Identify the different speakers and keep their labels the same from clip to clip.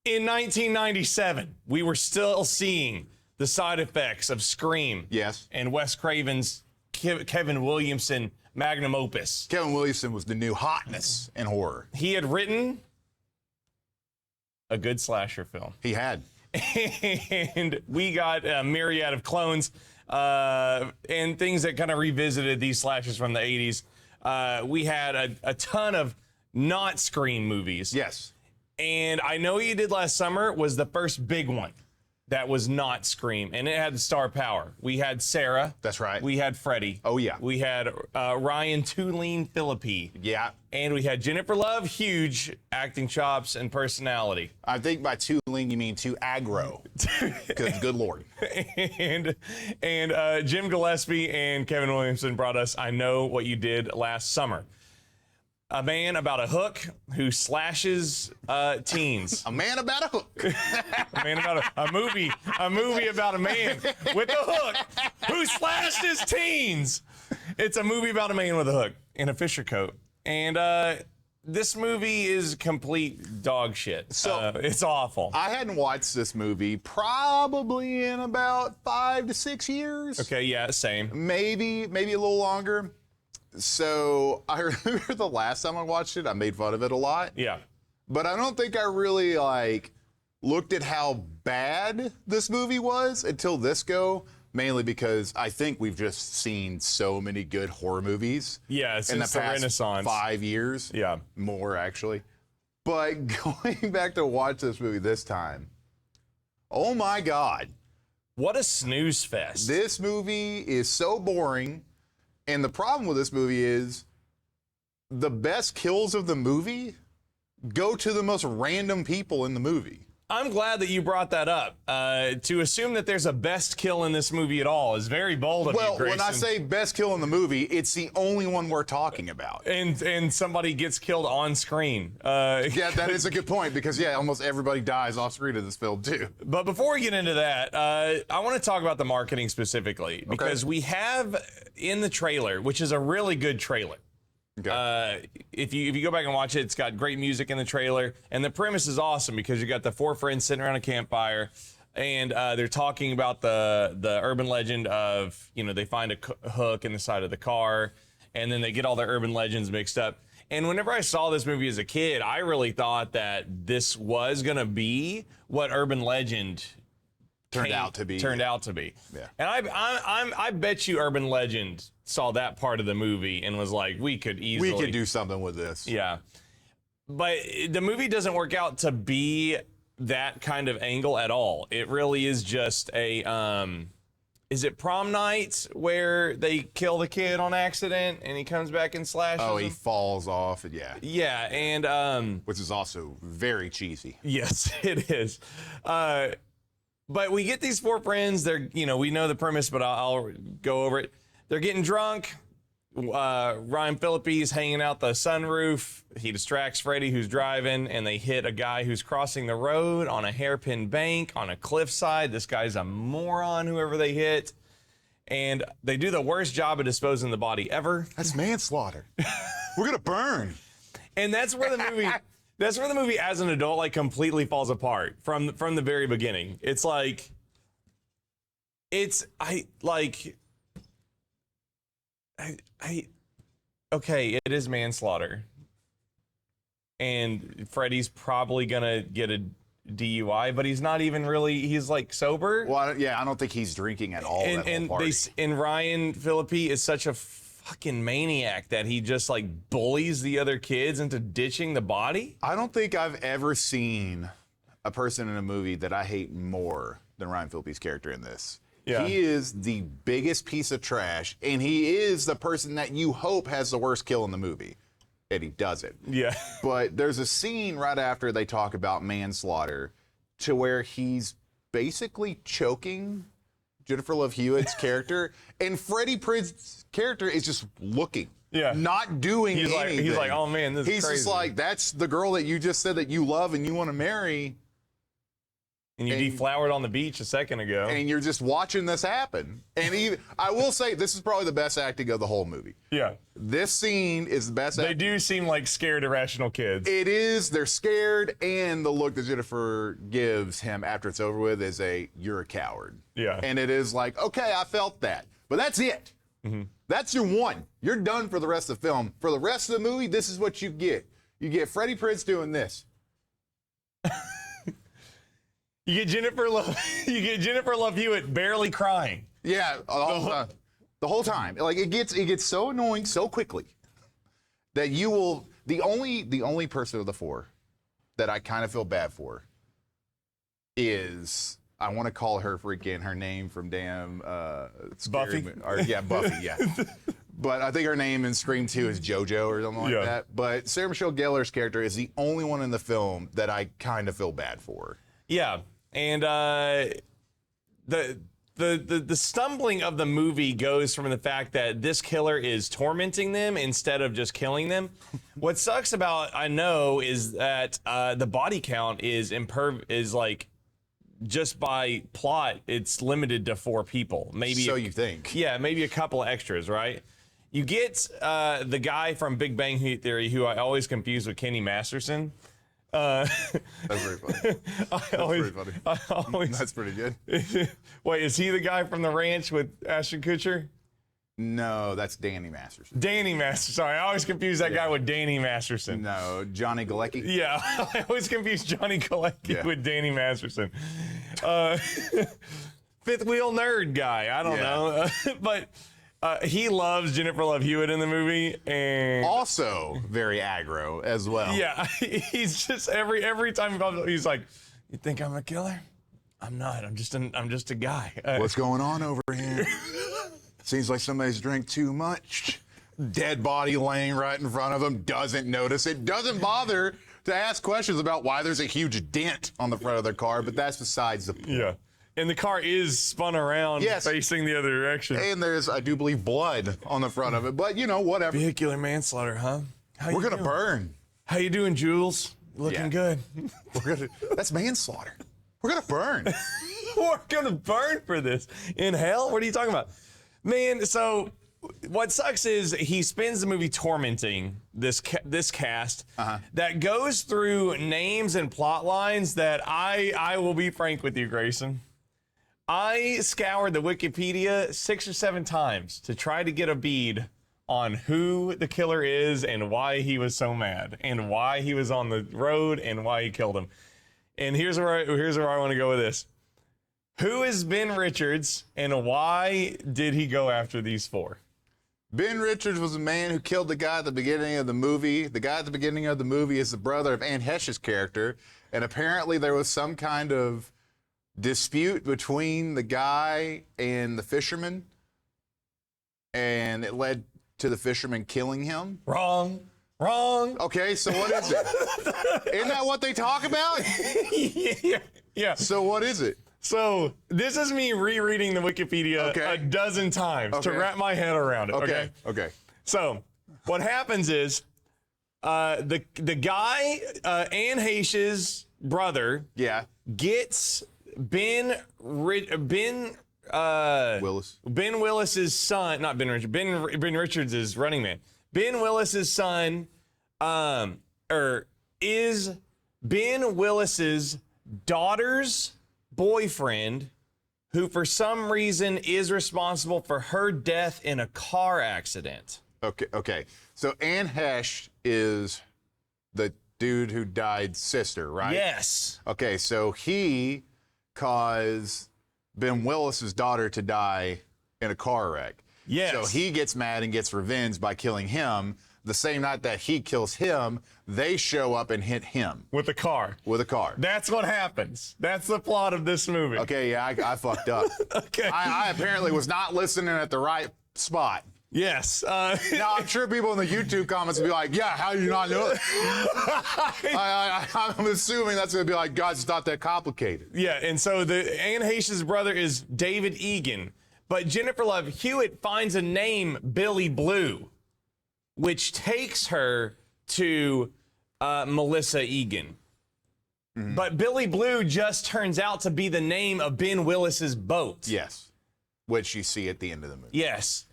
Speaker 1: In 1997, we were still seeing the side effects of Scream.
Speaker 2: Yes.
Speaker 1: And Wes Craven's Kevin Williamson magnum opus.
Speaker 2: Kevin Williamson was the new hotness in horror.
Speaker 1: He had written a good slasher film.
Speaker 2: He had.
Speaker 1: And we got a myriad of clones and things that kind of revisited these slashers from the 80s. We had a ton of not Scream movies.
Speaker 2: Yes.
Speaker 1: And I Know What You Did Last Summer was the first big one that was not Scream, and it had star power. We had Sarah.
Speaker 2: That's right.
Speaker 1: We had Freddie.
Speaker 2: Oh, yeah.
Speaker 1: We had Ryan Tulane Philippi.
Speaker 2: Yeah.
Speaker 1: And we had Jennifer Love, huge acting chops and personality.
Speaker 2: I think by too lean you mean too aggro. Because good Lord.
Speaker 1: and Jim Gillespie and Kevin Williamson brought us I Know What You Did Last Summer. A man about a hook who slashes teens.
Speaker 2: A man about a hook.
Speaker 1: A man about a movie about a man with a hook who slashes teens. It's a movie about a man with a hook in a Fisher coat. And this movie is complete dog shit. So it's awful.
Speaker 2: I hadn't watched this movie probably in about 5 to 6 years.
Speaker 1: Okay, yeah, same.
Speaker 2: Maybe a little longer. So I remember the last time I watched it, I made fun of it a lot.
Speaker 1: Yeah.
Speaker 2: But I don't think I really looked at how bad this movie was until this go, mainly because I think we've just seen so many good horror movies.
Speaker 1: Yeah, it's
Speaker 2: in the
Speaker 1: past
Speaker 2: Renaissance. 5 years.
Speaker 1: Yeah.
Speaker 2: More, actually. But going back to watch this movie this time, oh my God.
Speaker 1: What a snooze fest.
Speaker 2: This movie is so boring. And the problem with this movie is the best kills of the movie go to the most random people in the movie.
Speaker 1: I'm glad that you brought that up. To assume that there's a best kill in this movie at all is very bold of you, Grayson.
Speaker 2: Well, when I say best kill in the movie, it's the only one we're talking about.
Speaker 1: And somebody gets killed on screen.
Speaker 2: Yeah, that is a good point because, yeah, almost everybody dies off screen in this film, too.
Speaker 1: But before we get into that, I want to talk about the marketing specifically because we have in the trailer, which is a really good trailer. Okay. If you go back and watch it, it's got great music in the trailer, and the premise is awesome because you got the 4 friends sitting around a campfire, and they're talking about the urban legend of, they find a hook in the side of the car, and then they get all the urban legends mixed up. And whenever I saw this movie as a kid, I really thought that this was gonna be what urban legend turned out to be.
Speaker 2: Yeah.
Speaker 1: And I bet you urban legend saw that part of the movie and was like, we could
Speaker 2: do something with this.
Speaker 1: Yeah. But the movie doesn't work out to be that kind of angle at all. It really is just is it prom night where they kill the kid on accident and he comes back and slashes
Speaker 2: Oh, he
Speaker 1: him?
Speaker 2: falls off. Yeah.
Speaker 1: Yeah, and
Speaker 2: which is also very cheesy.
Speaker 1: Yes, it is. But we get these 4 friends. They're, we know the premise, but I'll go over it. They're getting drunk. Ryan Phillippe's hanging out the sunroof. He distracts Freddie, who's driving, and they hit a guy who's crossing the road on a hairpin bank on a cliffside. This guy's a moron, whoever they hit. And they do the worst job of disposing of the body ever.
Speaker 2: That's manslaughter. We're going to burn.
Speaker 1: And that's where the movie... That's where the movie, as an adult, completely falls apart from the very beginning. It's okay, it is manslaughter, and Freddie's probably gonna get a DUI, but he's not even really. He's sober.
Speaker 2: Well, yeah, I don't think he's drinking at all.
Speaker 1: And Ryan Phillippe is such a fucking maniac that he just bullies the other kids into ditching the body.
Speaker 2: I don't think I've ever seen a person in a movie that I hate more than Ryan Phillippe's character in this. Yeah. He is the biggest piece of trash, and he is the person that you hope has the worst kill in the movie, and he doesn't.
Speaker 1: Yeah.
Speaker 2: But there's a scene right after they talk about manslaughter to where he's basically choking Jennifer Love Hewitt's character, and Freddie Prinze's character is just looking, not doing anything.
Speaker 1: He's like, oh man, this is crazy.
Speaker 2: He's just like, that's the girl that you just said that you love and you want to marry.
Speaker 1: And you deflowered on the beach a second ago.
Speaker 2: And you're just watching this happen. And even, I will say, this is probably the best acting of the whole movie.
Speaker 1: Yeah.
Speaker 2: This scene is the best acting.
Speaker 1: They do seem like scared, irrational kids.
Speaker 2: It is. They're scared, and the look that Jennifer gives him after it's over with is you're a coward.
Speaker 1: Yeah.
Speaker 2: And it is like, okay, I felt that. But that's it. Mm-hmm. That's your one. You're done for the rest of the film. For the rest of the movie, this is what you get. You get Freddie Prinze doing this.
Speaker 1: You get Jennifer Love Hewitt barely crying.
Speaker 2: Yeah, the whole time. Like it gets so annoying so quickly that you will. The only person of the four that I kind of feel bad for is, I want to call her freaking her name from damn
Speaker 1: Buffy.
Speaker 2: Buffy. Yeah. But I think her name in Scream 2 is JoJo or something like that. But Sarah Michelle Gellar's character is the only one in the film that I kind of feel bad for.
Speaker 1: Yeah, and the stumbling of the movie goes from the fact that this killer is tormenting them instead of just killing them. What sucks about I know is that the body count is like, just by plot, it's limited to 4 people. Maybe
Speaker 2: so you think? Yeah,
Speaker 1: maybe a couple of extras, right? You get the guy from Big Bang Theory, who I always confuse with Kenny Masterson.
Speaker 2: That's very funny. That's pretty good.
Speaker 1: Wait, is he the guy from the ranch with Ashton Kutcher?
Speaker 2: No, that's Danny Masterson.
Speaker 1: Danny Masterson. Sorry, I always confuse that guy with Danny Masterson.
Speaker 2: No, Johnny Galecki.
Speaker 1: Yeah, I always confuse Johnny Galecki with Danny Masterson. Fifth wheel nerd guy. I don't know, but. He loves Jennifer Love Hewitt in the movie, and
Speaker 2: also very aggro as well.
Speaker 1: Yeah, he's just every time he pops up, he's like, "You think I'm a killer? I'm not. I'm just a guy."
Speaker 2: What's going on over here? Seems like somebody's drank too much. Dead body laying right in front of him. Doesn't notice it. Doesn't bother to ask questions about why there's a huge dent on the front of their car. But that's besides the point.
Speaker 1: Yeah. And the car is spun around facing the other direction.
Speaker 2: And there's, I do believe, blood on the front of it. But, whatever.
Speaker 1: Vehicular manslaughter, huh?
Speaker 2: We're going to burn.
Speaker 1: How you doing, Jules? Looking good.
Speaker 2: That's manslaughter. We're going to burn.
Speaker 1: We're going to burn for this. In hell? What are you talking about? Man, so what sucks is he spends the movie tormenting this cast that goes through names and plot lines that I will be frank with you, Grayson. I scoured the Wikipedia 6 or 7 times to try to get a bead on who the killer is and why he was so mad and why he was on the road and why he killed him. And here's where I want to go with this. Who is Ben Richards and why did he go after these 4?
Speaker 2: Ben Richards was a man who killed the guy at the beginning of the movie. The guy at the beginning of the movie is the brother of Anne Heche's character. And apparently there was some kind of dispute between the guy and the fisherman. And it led to the fisherman killing him.
Speaker 1: Wrong.
Speaker 2: Okay, so what is it? Isn't that what they talk about?
Speaker 1: Yeah.
Speaker 2: So what is it?
Speaker 1: So this is me rereading the Wikipedia a dozen times to wrap my head around it.
Speaker 2: Okay.
Speaker 1: So what happens is the guy, Anne Heche's brother, gets Ben Willis's son, not Ben Richards. Ben Richards is Running Man. Ben Willis's son, is Ben Willis's daughter's boyfriend, who for some reason is responsible for her death in a car accident.
Speaker 2: Okay. So Anne Heche is the dude who died's sister, right?
Speaker 1: Yes.
Speaker 2: Okay, so he caused Ben Willis's daughter to die in a car wreck.
Speaker 1: Yes.
Speaker 2: So he gets mad and gets revenge by killing him. The same night that he kills him, they show up and hit him.
Speaker 1: With a car. That's what happens. That's the plot of this movie.
Speaker 2: Okay, yeah, I fucked up.
Speaker 1: Okay.
Speaker 2: I apparently was not listening at the right spot.
Speaker 1: Yes.
Speaker 2: Now, I'm sure people in the YouTube comments will be like, yeah, how do you not know it? I'm assuming that's going to be like, God, it's not that complicated.
Speaker 1: Yeah, and so Anne Heche's brother is David Egan, but Jennifer Love Hewitt finds a name, Billy Blue, which takes her to Melissa Egan. But Billy Blue just turns out to be the name of Ben Willis's boat.
Speaker 2: Yes. Which you see at the end of the movie.
Speaker 1: Yes.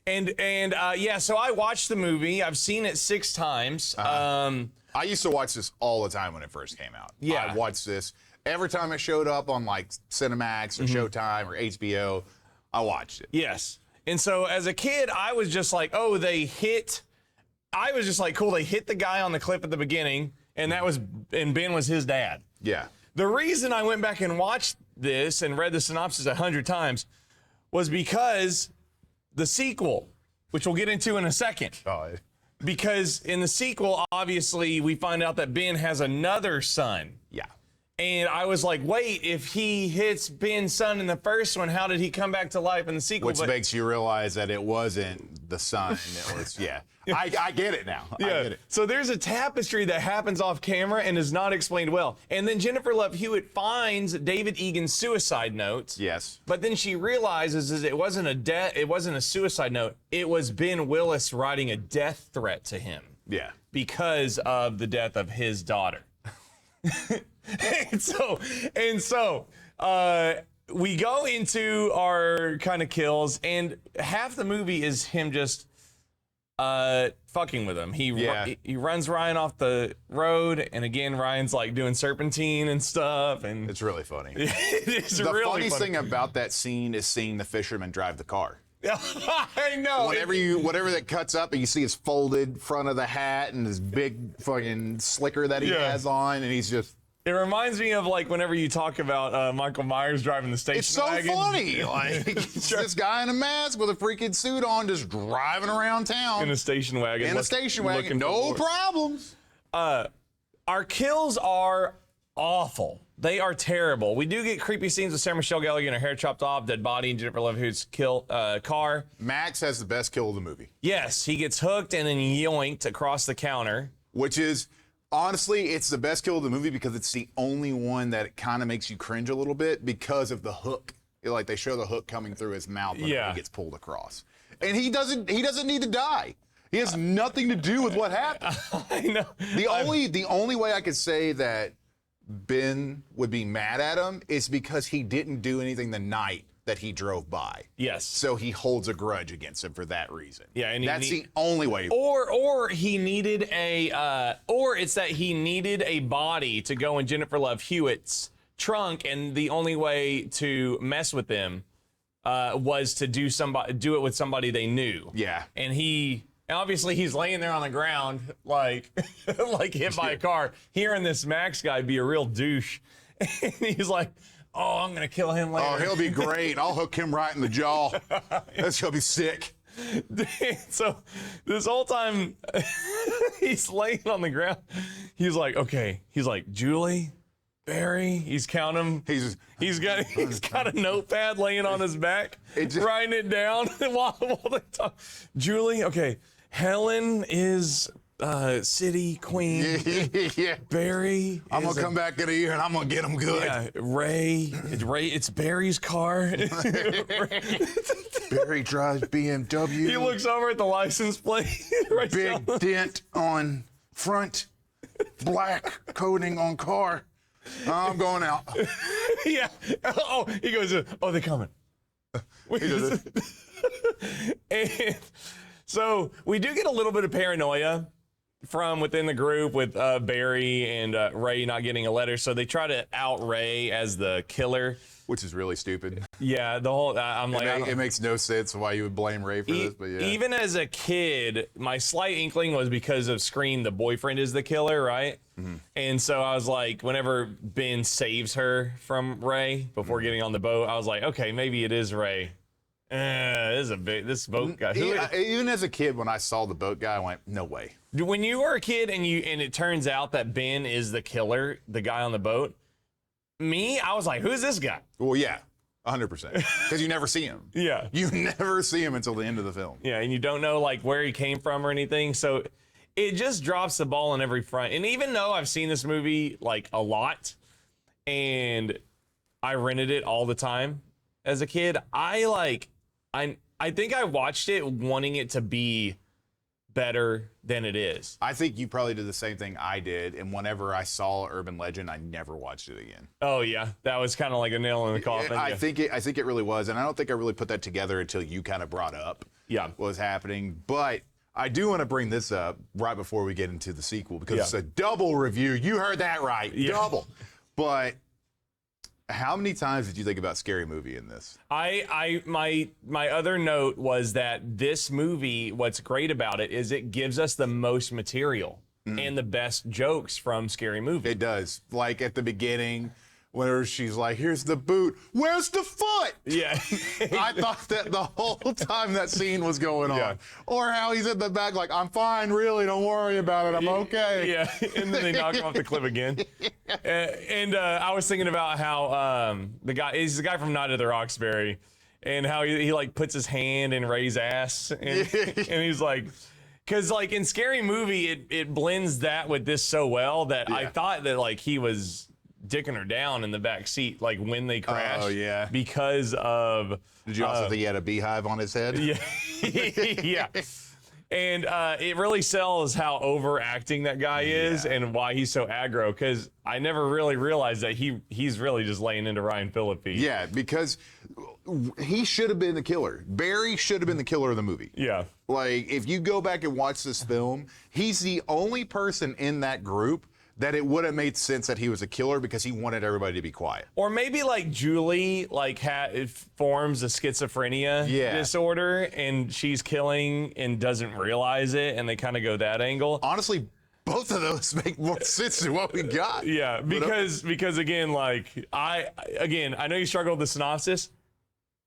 Speaker 1: And yeah, so I watched the movie. I've seen it 6 times.
Speaker 2: I used to watch this all the time when it first came out.
Speaker 1: Yeah.
Speaker 2: I watched this every time it showed up on like Cinemax or Showtime or HBO. I watched it.
Speaker 1: Yes. And so as a kid, I was just like, oh, I was just like, cool, they hit the guy on the cliff at the beginning, and Ben was his dad.
Speaker 2: Yeah.
Speaker 1: The reason I went back and watched this and read the synopsis 100 times was because the sequel, which we'll get into in a second.
Speaker 2: Oh,
Speaker 1: Because in the sequel, obviously, we find out that Ben has another son.
Speaker 2: yeah.
Speaker 1: And I was like, wait, if he hits Ben's son in the first one, how did he come back to life in the sequel?
Speaker 2: Which makes you realize that it wasn't the son. It was, yeah. I get it now.
Speaker 1: Yeah.
Speaker 2: I get it.
Speaker 1: So there's a tapestry that happens off camera and is not explained well. And then Jennifer Love Hewitt finds David Egan's suicide note.
Speaker 2: Yes.
Speaker 1: But then she realizes it wasn't a suicide note. It was Ben Willis writing a death threat to him.
Speaker 2: Yeah.
Speaker 1: Because of the death of his daughter. and so we go into our kind of kills, and half the movie is him just fucking with him. He runs Ryan off the road, and again Ryan's like doing serpentine and stuff, and
Speaker 2: It's really funny.
Speaker 1: it's
Speaker 2: The
Speaker 1: really
Speaker 2: funniest
Speaker 1: funny.
Speaker 2: thing about that scene is seeing the fisherman drive the car.
Speaker 1: I know.
Speaker 2: Whatever that cuts up and you see his folded front of the hat and his big fucking slicker that he
Speaker 1: Yeah.
Speaker 2: has on, and he's just.
Speaker 1: It reminds me of like whenever you talk about Michael Myers driving the station
Speaker 2: It's so
Speaker 1: wagon.
Speaker 2: funny. Like it's this guy in a mask with a freaking suit on, just driving around town
Speaker 1: In a station wagon.
Speaker 2: in a station wagon,
Speaker 1: looking for
Speaker 2: no
Speaker 1: more.
Speaker 2: problems.
Speaker 1: Our kills are awful. They are terrible. We do get creepy scenes with Sarah Michelle Gellar getting her hair chopped off, dead body, and Jennifer Love Hewitt's car.
Speaker 2: Max has the best kill of the movie,
Speaker 1: Yes, he gets hooked and then yoinked across the counter.
Speaker 2: which is honestly, it's the best kill of the movie because it's the only one that kind of makes you cringe a little bit because of the hook. Like they show the hook coming through his mouth when
Speaker 1: Yeah.
Speaker 2: he gets pulled across, and he doesn't need to die. He has nothing to do with what happened.
Speaker 1: I know.
Speaker 2: The only way I could say that Ben would be mad at him is because he didn't do anything the night that he drove by.
Speaker 1: Yes.
Speaker 2: So he holds a grudge against him for that reason.
Speaker 1: Yeah, and
Speaker 2: that's the only way.
Speaker 1: Or he needed or it's that he needed a body to go in Jennifer Love Hewitt's trunk, and the only way to mess with them was to do it with somebody they knew.
Speaker 2: Yeah.
Speaker 1: And obviously he's laying there on the ground like like hit by a car, hearing this Max guy be a real douche. And he's like, oh, I'm gonna kill him later.
Speaker 2: Oh, he'll be great. I'll hook him right in the jaw. That's gonna be sick.
Speaker 1: So this whole time he's laying on the ground. He's like, okay. He's like, Julie, Barry. He's counting them. He's got a notepad laying on his back, writing it down while they talk. Julie, okay. Helen is city queen.
Speaker 2: Yeah.
Speaker 1: Barry,
Speaker 2: I'm gonna come back in a year and I'm gonna get him good.
Speaker 1: Yeah, Ray. It's Barry's car.
Speaker 2: Barry drives BMW.
Speaker 1: He looks over at the license plate. Right
Speaker 2: Big
Speaker 1: down.
Speaker 2: dent on front, black coating on car. I'm going out.
Speaker 1: Yeah. Oh, he goes, oh, they're coming. And so we do get a little bit of paranoia from within the group with Barry and Ray not getting a letter. So they try to out Ray as the killer.
Speaker 2: Which is really stupid.
Speaker 1: Yeah, the whole, I'm like,
Speaker 2: It makes no sense why you would blame Ray for this, but yeah.
Speaker 1: Even as a kid, my slight inkling was because of Scream, the boyfriend is the killer, right? Mm-hmm. And so I was like, whenever Ben saves her from Ray before getting on the boat, I was like, okay, maybe it is Ray. This boat guy.
Speaker 2: Even as a kid, when I saw the boat guy, I went, no way.
Speaker 1: When you were a kid and it turns out that Ben is the killer, the guy on the boat, I was like, who's this guy?
Speaker 2: Well, yeah, 100%. Because you never see him.
Speaker 1: Yeah.
Speaker 2: You never see him until the end of the film.
Speaker 1: Yeah, and you don't know like where he came from or anything. So it just drops the ball on every front. And even though I've seen this movie like a lot and I rented it all the time as a kid, I think I watched it wanting it to be better than it is.
Speaker 2: I think you probably did the same thing I did, and whenever I saw Urban Legend, I never watched it again.
Speaker 1: Oh yeah, that was kind of like a nail in the coffin.
Speaker 2: I think it really was, and I don't think I really put that together until you kind of brought up what was happening. But I do want to bring this up right before we get into the sequel because it's a double review. You heard that right, double. But how many times did you think about Scary Movie in this?
Speaker 1: My other note was that this movie, what's great about it is it gives us the most material and the best jokes from Scary Movie.
Speaker 2: It does. Like at the beginning, whenever she's like, here's the boot, where's the foot?
Speaker 1: Yeah.
Speaker 2: I thought that the whole time that scene was going on. Yeah. Or how he's in the back like, I'm fine, really, don't worry about it, I'm okay.
Speaker 1: Yeah, and then they knock him off the cliff again. And I was thinking about how he's the guy from Night of the Roxbury, and how he like puts his hand in Ray's ass, and he's like, because like in Scary Movie, it blends that with this so well that I thought that like he was dicking her down in the back seat, like when they crashed.
Speaker 2: Oh yeah.
Speaker 1: Because of.
Speaker 2: Did you also think he had a beehive on his head?
Speaker 1: Yeah. Yeah. And it really sells how overacting that guy is and why he's so aggro. Because I never really realized that he's really just laying into Ryan Phillippe.
Speaker 2: Yeah, because he should have been the killer. Barry should have been the killer of the movie.
Speaker 1: Yeah.
Speaker 2: Like if you go back and watch this film, he's the only person in that group that it would have made sense that he was a killer because he wanted everybody to be quiet.
Speaker 1: Or maybe like Julie forms a schizophrenia disorder and she's killing and doesn't realize it, and they kind of go that angle.
Speaker 2: Honestly, both of those make more sense than what we got.
Speaker 1: Yeah, because again, like I know you struggle with the synopsis.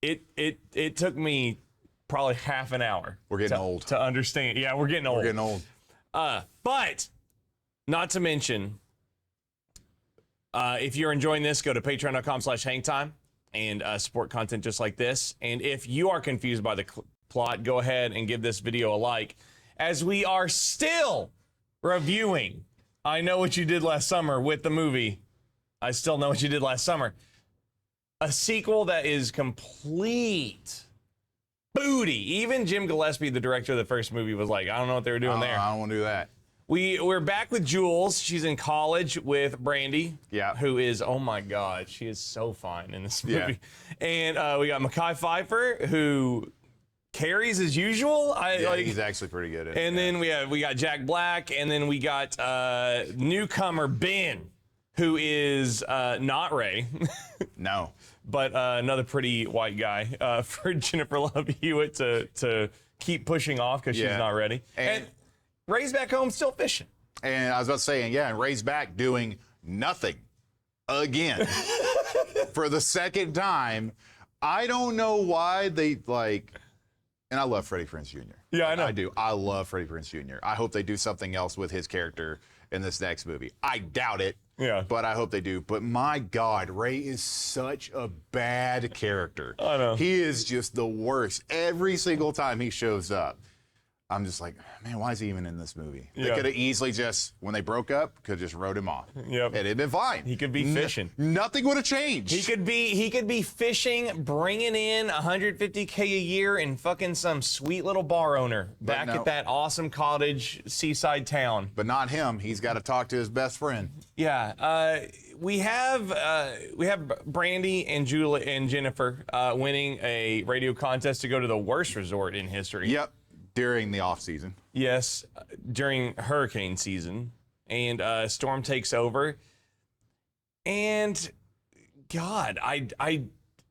Speaker 1: It took me probably half an hour.
Speaker 2: We're getting old
Speaker 1: to understand. Yeah, we're getting old.
Speaker 2: We're getting old.
Speaker 1: But not to mention, if you're enjoying this, go to patreon.com/hangtime and support content just like this. And if you are confused by the plot, go ahead and give this video a like, as we are still reviewing I Know What You Did Last Summer with the movie I Still Know What You Did Last Summer. A sequel that is complete booty. Even Jim Gillespie, the director of the first movie, was like, I don't know what they were doing there.
Speaker 2: I don't want to do that.
Speaker 1: We're back with Jules. She's in college with Brandy, who is, oh my God, she is so fine in this movie. Yeah. And we got Mekhi Phifer, who carries as usual.
Speaker 2: He's actually pretty good at it.
Speaker 1: And then we got Jack Black, and then we got newcomer Ben, who is not Ray.
Speaker 2: No.
Speaker 1: But another pretty white guy for Jennifer Love Hewitt to keep pushing off because she's not ready. And Ray's back home still fishing.
Speaker 2: And I was about to say, and Ray's back doing nothing again for the second time. I don't know why they and I love Freddie Prinze Jr.
Speaker 1: Yeah, I know.
Speaker 2: I do. I love Freddie Prinze Jr. I hope they do something else with his character in this next movie. I doubt it.
Speaker 1: Yeah.
Speaker 2: But I hope they do. But my God, Ray is such a bad character.
Speaker 1: I know.
Speaker 2: He is just the worst. Every single time he shows up, I'm just like, man, why is he even in this movie? They could have easily just, when they broke up, could have just wrote him off.
Speaker 1: Yep.
Speaker 2: And it'd been fine.
Speaker 1: He could be fishing.
Speaker 2: Nothing would have changed.
Speaker 1: He could be fishing, bringing in $150K a year, and fucking some sweet little bar owner back at that awesome cottage seaside town.
Speaker 2: But not him. He's got to talk to his best friend.
Speaker 1: Yeah. We have Brandy and Julie and Jennifer winning a radio contest to go to the worst resort in history.
Speaker 2: Yep. During the off season.
Speaker 1: Yes, during hurricane season, and storm takes over. And God,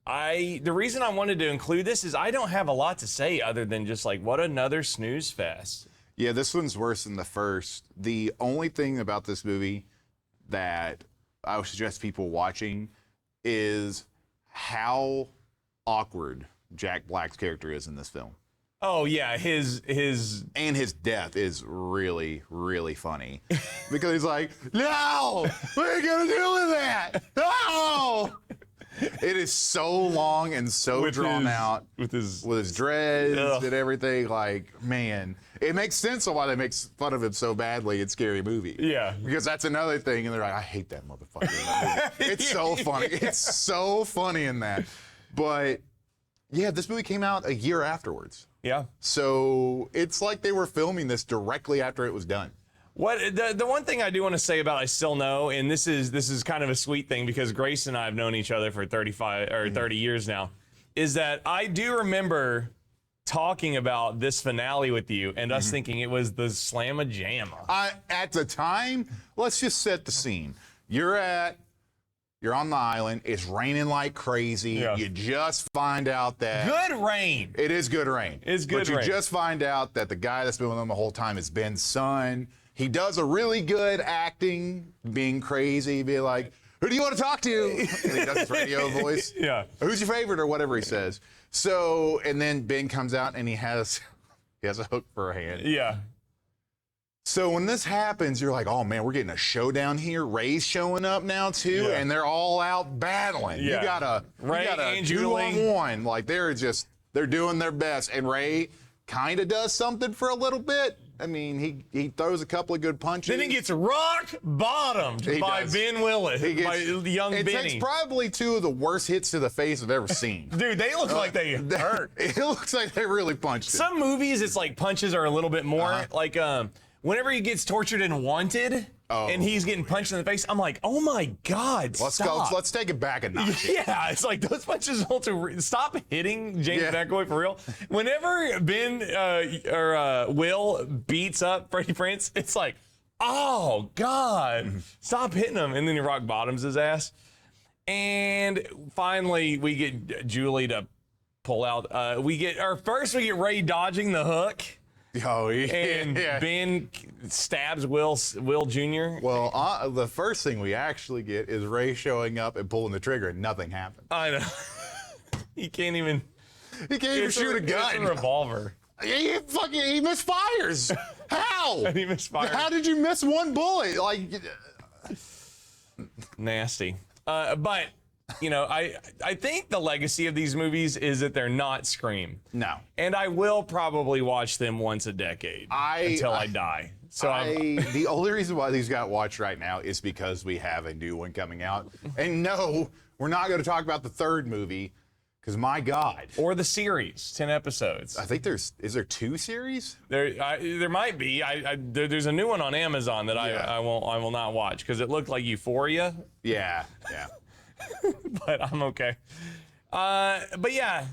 Speaker 1: the reason I wanted to include this is I don't have a lot to say other than just like, what another snooze fest.
Speaker 2: Yeah, this one's worse than the first. The only thing about this movie that I would suggest people watching is how awkward Jack Black's character is in this film.
Speaker 1: Oh yeah, his
Speaker 2: and his death is really, really funny because he's like, no, what are you gonna do with that? No. It is so long and so drawn out with his dreads and everything. Like, man, it makes sense of why they make fun of him so badly in Scary Movie.
Speaker 1: Yeah,
Speaker 2: because that's another thing, and they're like, I hate that motherfucker. It's so funny. It's so funny in that, but. Yeah, this movie came out a year afterwards.
Speaker 1: Yeah.
Speaker 2: So it's like they were filming this directly after it was done.
Speaker 1: What the one thing I do want to say about I Still Know, and this is kind of a sweet thing because Grace and I have known each other for 30 years now, is that I do remember talking about this finale with you and us thinking it was the slamma-jamma.
Speaker 2: At the time, let's just set the scene. You're on the island. It's raining like crazy.
Speaker 1: Yeah.
Speaker 2: You just find out that
Speaker 1: Good rain.
Speaker 2: it is good rain.
Speaker 1: It's good
Speaker 2: But
Speaker 1: rain.
Speaker 2: you just find out that the guy that's been with them the whole time is Ben's son. He does a really good acting, being crazy, be like, "Who do you want to talk to?" And he does his radio voice.
Speaker 1: Yeah.
Speaker 2: "Who's your favorite?" or whatever he says. So, and then Ben comes out and he has a hook for a hand.
Speaker 1: Yeah.
Speaker 2: So when this happens, you're like, "Oh man, we're getting a showdown here." Ray's showing up now too,
Speaker 1: Yeah.
Speaker 2: and they're all out battling.
Speaker 1: Yeah.
Speaker 2: You got a
Speaker 1: Ray and
Speaker 2: 2-on-1. Like they're doing their best, and Ray kind of does something for a little bit. I mean, he throws a couple of good punches.
Speaker 1: Then he gets rock bottomed by
Speaker 2: does.
Speaker 1: Ben Willis, by young
Speaker 2: it
Speaker 1: Benny.
Speaker 2: takes probably 2 of the worst hits to the face I've ever seen.
Speaker 1: Dude, they look like they hurt.
Speaker 2: It looks like they really punched him.
Speaker 1: Some movies, it's like punches are a little bit more like whenever he gets tortured in Wanted and he's getting punched in the face, I'm like, oh my God, stop.
Speaker 2: Let's take it back a notch.
Speaker 1: Yeah, it's like those punches stop hitting James McAvoy for real. Whenever Ben Will beats up Freddie Prinze, it's like, oh God, stop hitting him. And then he rock bottoms his ass. And finally, we get Julie to pull out. We get Ray dodging the hook.
Speaker 2: Oh, yeah.
Speaker 1: And Ben stabs Will Jr.
Speaker 2: Well, the first thing we actually get is Ray showing up and pulling the trigger, and nothing happens.
Speaker 1: I know. He can't even
Speaker 2: shoot a gun.
Speaker 1: It's a revolver.
Speaker 2: He misfires. How?
Speaker 1: And he misfired.
Speaker 2: How did you miss one bullet? Like,
Speaker 1: Nasty. But you know, I think the legacy of these movies is that they're not Scream.
Speaker 2: no.
Speaker 1: And I will probably watch them once a decade until I die. So
Speaker 2: the only reason why these got watched right now is because we have a new one coming out. And no, we're not going to talk about the third movie because my God.
Speaker 1: or the series, 10 episodes.
Speaker 2: I think is there 2 series?
Speaker 1: There might be. There's a new one on Amazon that I will not watch because it looked like Euphoria,
Speaker 2: Yeah.
Speaker 1: but I'm okay. But yeah,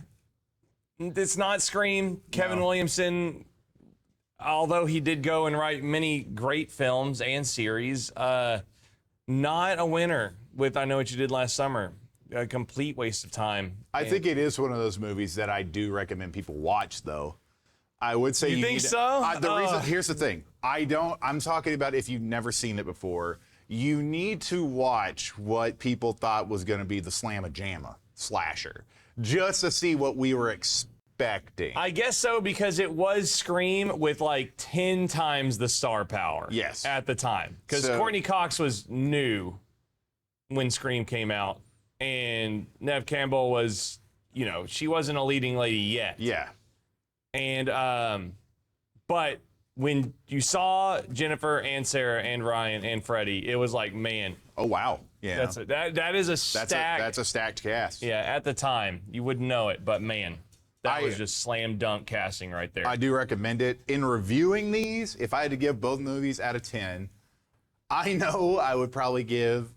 Speaker 1: it's not Scream. Kevin Williamson, although he did go and write many great films and series, not a winner with I Know What You Did Last Summer. A complete waste of time.
Speaker 2: I think it is one of those movies that I do recommend people watch, though. I would say
Speaker 1: You think
Speaker 2: need,
Speaker 1: so?
Speaker 2: Here's the thing. I'm talking about if you've never seen it before. You need to watch what people thought was going to be the slamma-jamma slasher, just to see what we were expecting.
Speaker 1: I guess so because it was Scream with like 10 times the star power.
Speaker 2: Yes.
Speaker 1: At the time, because
Speaker 2: So-
Speaker 1: Courtney Cox was new when Scream came out, and Neve Campbell was, she wasn't a leading lady yet.
Speaker 2: Yeah.
Speaker 1: And but when you saw Jennifer and Sarah and Ryan and Freddie, it was like, man,
Speaker 2: Oh wow. Yeah.
Speaker 1: that is a stack.
Speaker 2: That's a stacked cast.
Speaker 1: Yeah, at the time you wouldn't know it, but man, that was just slam dunk casting right there.
Speaker 2: I do recommend it. In reviewing these, if I had to give both movies out of 10, I know I would probably give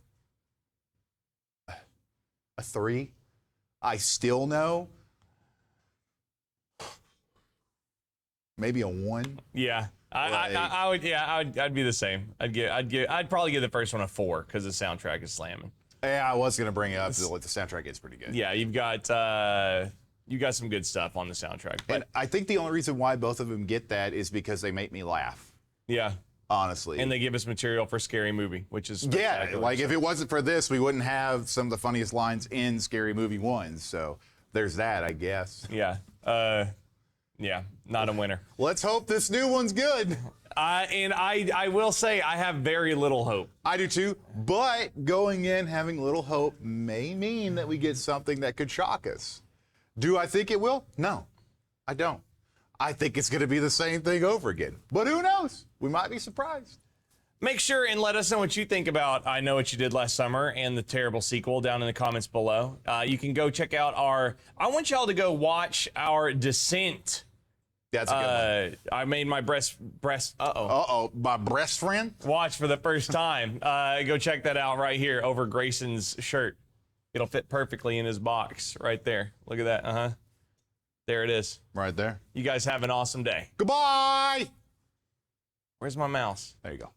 Speaker 2: a 3. I still know maybe a 1.
Speaker 1: Yeah, I would. Yeah, I'd be the same. I'd probably give the first one a 4 because the soundtrack is slamming.
Speaker 2: Yeah, I was gonna bring it up. The soundtrack is pretty good.
Speaker 1: Yeah, you got some good stuff on the soundtrack. But
Speaker 2: And I think the only reason why both of them get that is because they make me laugh.
Speaker 1: yeah,
Speaker 2: Honestly.
Speaker 1: and they give us material for Scary Movie, which is
Speaker 2: yeah,
Speaker 1: spectacular.
Speaker 2: like if it wasn't for this, we wouldn't have some of the funniest lines in Scary Movie 1. So there's that, I guess.
Speaker 1: Yeah, yeah, not a winner.
Speaker 2: Let's hope this new one's good.
Speaker 1: And I will say I have very little hope.
Speaker 2: I do too, but going in having little hope may mean that we get something that could shock us. Do I think it will? No, I don't. I think it's going to be the same thing over again. But who knows? We might be surprised.
Speaker 1: Make sure and let us know what you think about I Know What You Did Last Summer and the terrible sequel down in the comments below. You can go check out I want y'all to go watch our Descent.
Speaker 2: That's a good one.
Speaker 1: I made my breast.
Speaker 2: My breast friend?
Speaker 1: Watch for the first time. Go check that out right here over Greyson's shirt. It'll fit perfectly in his box right there. Look at that. There it is.
Speaker 2: Right there.
Speaker 1: You guys have an awesome day.
Speaker 2: Goodbye!
Speaker 1: Where's my mouse?
Speaker 2: There you go.